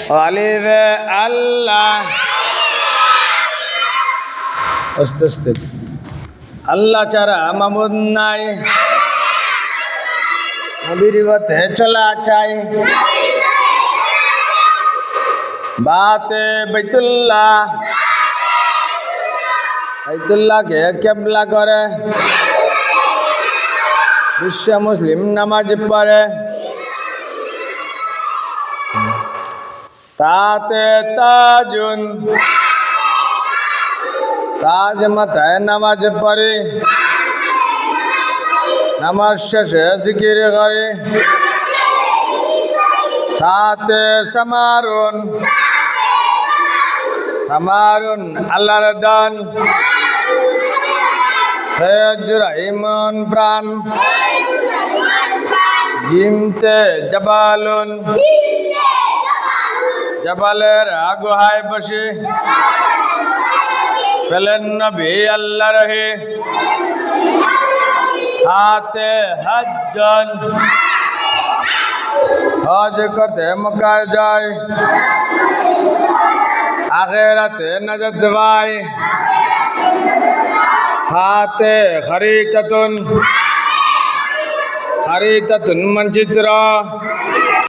আলিফে আল্লাহ আস্তে আস্তে আল্লাহ ছাড়া মাবুদ নাই নবীর পথে চলা চাই বাতে বাইতুল্লাহকে কেবলা করে বিশ্ব মুসলিম নামাজ পড়ে তাতে তাজুন তাজ মাথায় নামাজ পড়ে নামাজ শেষে জিকির করে সাথে সমারুন আল্লাহর দান জুরাইমন প্রাণ জিমতে জবালুন জবালের গুহায় বসে পেলেন নবী আল্লাহ রহে হাতে হজ্জন হজ করতে মক্কায় যায় আখিরাতে নাজাত পায় হাতে খরিতাতুন মানচিত্র